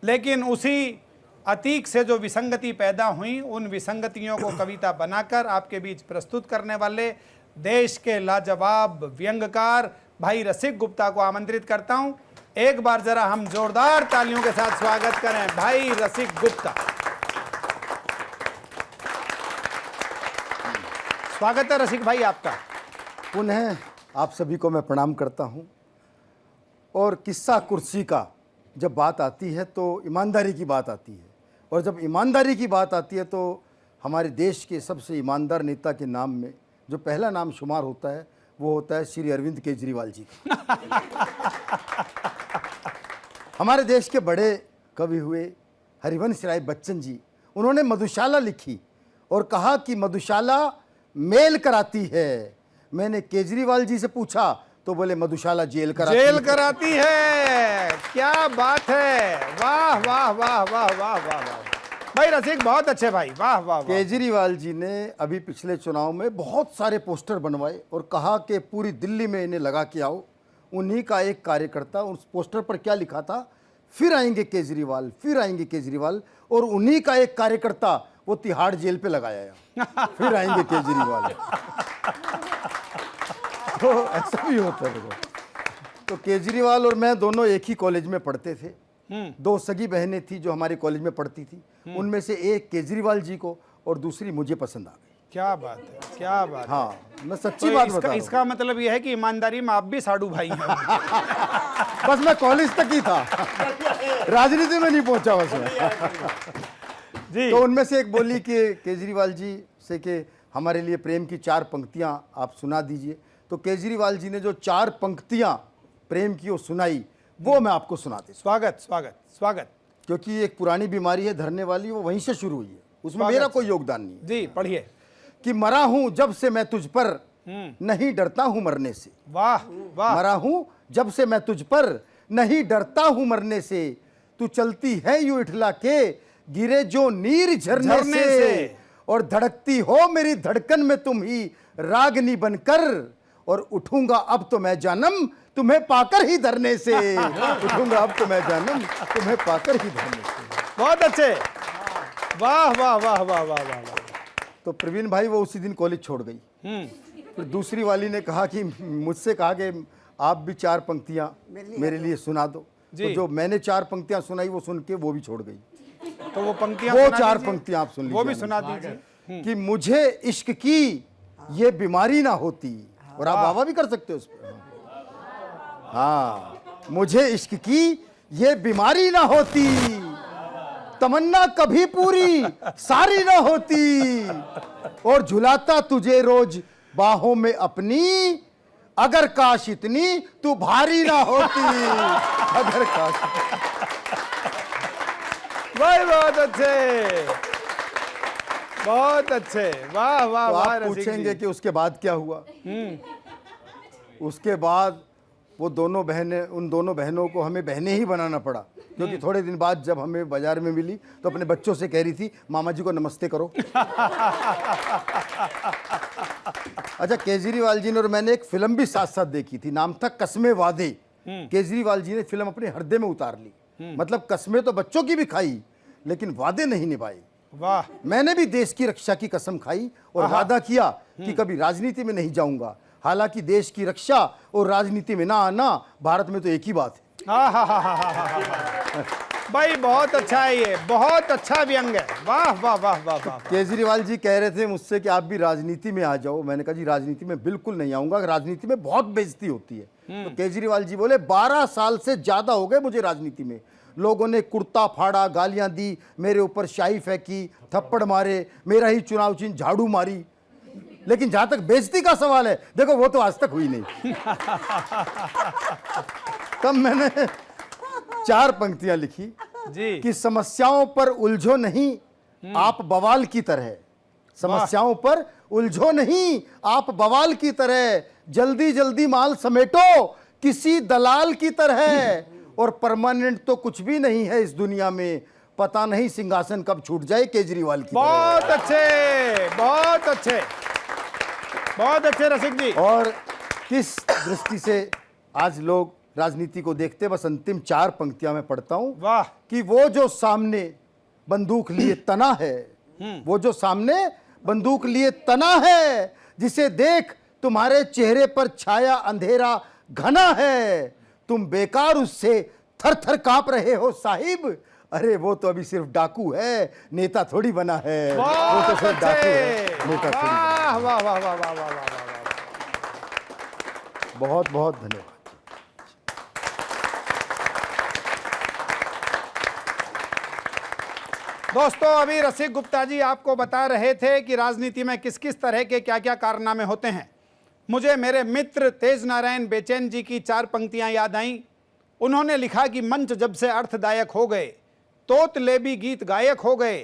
लेकिन उसी अतीक से जो विसंगति पैदा हुई, उन विसंगतियों को कविता बनाकर आपके बीच प्रस्तुत करने वाले देश के लाजवाब व्यंग्यकार भाई रसिक गुप्ता को आमंत्रित करता हूं। एक बार जरा हम जोरदार तालियों के साथ स्वागत करें भाई रसिक गुप्ता। स्वागत है रसिक भाई आपका। पुनः आप सभी को मैं प्रणाम करता हूं। और किस्सा कुर्सी का जब बात आती है तो ईमानदारी की बात आती है। और जब ईमानदारी की बात आती है तो हमारे देश के सबसे ईमानदार नेता के नाम में जो पहला नाम शुमार होता है वो होता है श्री अरविंद केजरीवाल जी का। हमारे देश के बड़े कवि हुए हरिवंश राय बच्चन जी, उन्होंने मधुशाला लिखी और कहा कि मधुशाला मेल कराती है। मैंने केजरीवाल जी से पूछा तो बोले मधुशाला जेल कराती जेल है। कराती है। क्या बात है, वाह वाह वाह वाह वाह वाह वाह भाई रसिक, बहुत अच्छे भाई, वाह वाह वाह। केजरीवाल जी ने अभी पिछले चुनाव में बहुत सारे पोस्टर बनवाए और कहा कि पूरी दिल्ली में इन्हें लगा के आओ। उन्हीं का एक कार्यकर्ता उस पोस्टर पर क्या लिखा था, फिर आएंगे केजरीवाल, फिर आएंगे केजरीवाल, और उन्हीं का एक कार्यकर्ता वो तिहाड़ जेल पे लगाया फिर आएंगे केजरीवाल। तो ऐसा भी होता है। तो केजरीवाल और मैं दोनों एक ही कॉलेज में पढ़ते थे। दो सगी बहनें थी जो हमारे कॉलेज में पढ़ती थी। उनमें से एक केजरीवाल जी को और दूसरी मुझे पसंद आ गई। क्या बात है, क्या बात है। हाँ, मैं सच्ची तो बात इसका, बता रहा इसका मतलब यह है कि ईमानदारी में आप भी साडू भाई हैं। हूं। बस मैं कॉलेज तक ही था, राजनीति में नहीं पहुंचा बस मैं। जी। तो उनमें से एक बोली कि केजरीवाल जी से कि हमारे लिए प्रेम की 4 पंक्तियां आप सुना दीजिए। तो केजरीवाल जी ने जो 4 पंक्तियां प्रेम की वो सुनाई, वो मैं आपको सुनाती हूं। स्वागत स्वागत स्वागत। क्योंकि एक पुरानी बीमारी है धरने वाली, वो वहीं से शुरू हुई है, उसमें स्वागत। मेरा कोई योगदान नहीं है। जी पढ़िए। कि मरा हूं जब से मैं तुझ पर, नहीं डरता हूं मरने से। वाह वाह। मरा हूं जब से मैं तुझ पर, नहीं डरता हूं मरने से। तू चलती है यूं इठला के, गिरे जो नीर झरने से। और धड़कती हो मेरी धड़कन में तुम ही रागनी बनकर। और उठूंगा अब तो मैं जानम तुम्हें पाकर ही धरने से। उठूंगा अब तो मैं जानम तुम्हें पाकर ही धरने से। बहुत अच्छे, वाह वाह वाह वाह वाह वाह। तो प्रवीण भाई वो उसी दिन कॉलेज छोड़ गई। फिर दूसरी वाली ने कहा कि मुझसे कहा कि आप भी 4 पंक्तियां मेरे लिए सुना दो। तो जो मैंने 4 पंक्तियां सुनाई वो सुन के वो भी छोड़ गई। तो वो पंक्तियां वो सुना 4 दीजिए। पंक्तियां आप सुन लीजिए। वो भी सुना दीजिए। कि मुझे इश्क की ये बीमारी ना होती। और आप वाह भी कर सकते हो उस पर। हाँ, मुझे इश्क की ये बीमारी ना होती, तमन्ना कभी पूरी सारी ना होती। और झुलाता तुझे रोज बाहों में अपनी, अगर काश इतनी तू भारी ना होती। अगर काश। भाई बहुत अच्छे, बहुत अच्छे, वाह वाह तो वाह। आप रसिक पूछेंगे जी। कि उसके बाद क्या हुआ। उसके बाद वो दोनों बहनें, उन दोनों बहनों को हमें बहनें ही बनाना पड़ा। क्योंकि थोड़े दिन बाद जब हमें बाजार में मिली तो अपने बच्चों से कह रही थी मामा जी को नमस्ते करो। अच्छा, केजरीवाल जी ने और मैंने एक फिल्म भी साथ साथ देखी थी, नाम था कस्मे वादे। केजरीवाल जी ने फिल्म अपने हृदय में उतार ली। मतलब कस्में तो बच्चों की भी खाई लेकिन वादे नहीं निभाए। वाह। मैंने भी देश की रक्षा की कसम खाई और वादा किया कि कभी राजनीति में नहीं जाऊंगा। हालांकि देश की रक्षा और राजनीति में ना आना भारत में तो एक ही बात है। भाई बहुत अच्छा है, ये बहुत अच्छा व्यंग है। वाह वाह वाह वाह वाह। केजरीवाल जी कह रहे थे मुझसे कि आप भी राजनीति में आ जाओ। मैंने कहा जी राजनीति में बिल्कुल नहीं आऊंगा, राजनीति में बहुत बेइज्जती होती है। तो केजरीवाल जी बोले 12 साल से ज्यादा हो गए मुझे राजनीति में। लोगों ने कुर्ता फाड़ा, गालियां दी, मेरे ऊपर शाही फेंकी, थप्पड़ मारे, मेरा ही चुनाव चिन्ह झाड़ू मारी। लेकिन जहां तक बेइज्जती का सवाल है, देखो वो तो आज तक हुई नहीं। तब मैंने 4 पंक्तियां लिखी जी। कि समस्याओं पर उलझो नहीं आप बवाल की तरह। समस्याओं पर उलझो नहीं आप बवाल की तरह। जल्दी जल्दी माल समेटो किसी दलाल की तरह। और परमानेंट तो कुछ भी नहीं है इस दुनिया में, पता नहीं सिंहासन कब छूट जाए केजरीवाल की तरह। बहुत अच्छे, बहुत अच्छे, बहुत अच्छे रसिक जी। और किस दृष्टि से आज लोग राजनीति को देखते, बस अंतिम 4 पंक्तियां मैं पढ़ता हूं। वाह। कि वो जो सामने बंदूक लिए तना है, वो जो सामने बंदूक लिए तना है, जिसे देख तुम्हारे चेहरे पर छाया अंधेरा घना है। तुम बेकार उससे थर थर कांप रहे हो साहिब। अरे वो तो अभी सिर्फ डाकू है, नेता थोड़ी बना है। वो तो सिर्फ डाकू है, नेता थोड़ी बना है। वाह वाह वाह वाह वाह वाह वाह। बहुत बहुत धन्यवाद। दोस्तों, अभी रसिक गुप्ता जी आपको बता रहे थे कि राजनीति में किस किस तरह के क्या क्या कारनामे होते हैं। मुझे मेरे मित्र तेज नारायण बेचैन जी की 4 पंक्तियां याद आईं। उन्होंने लिखा कि मंच जब से अर्थदायक हो गए, तोतलेबी गीत गायक हो गए,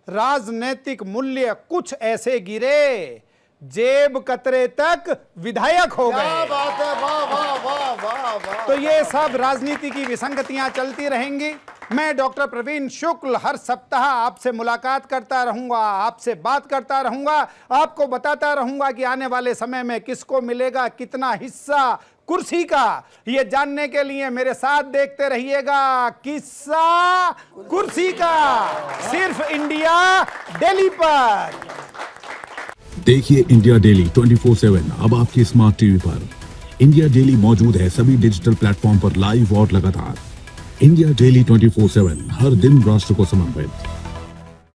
राजनैतिक मूल्य कुछ ऐसे गिरे, जेब कतरे तक विधायक हो क्या गए। बात है, वाह वाह वाह वाह वाह। तो ये सब राजनीति की विसंगतियां चलती रहेंगी। मैं डॉक्टर प्रवीण शुक्ल हर सप्ताह आपसे मुलाकात करता रहूंगा, आपसे बात करता रहूंगा, आपको बताता रहूंगा कि आने वाले समय में किसको मिलेगा कितना हिस्सा कुर्सी का। ये जानने के लिए मेरे साथ देखते रहिएगा किस्सा कुर्सी का, सिर्फ इंडिया डेली पर। देखिए इंडिया डेली 24/7 अब आपके स्मार्ट टीवी पर। इंडिया डेली मौजूद है सभी डिजिटल प्लेटफॉर्म पर लाइव और लगातार। इंडिया डेली 24/7 हर दिन राष्ट्र को समर्पित।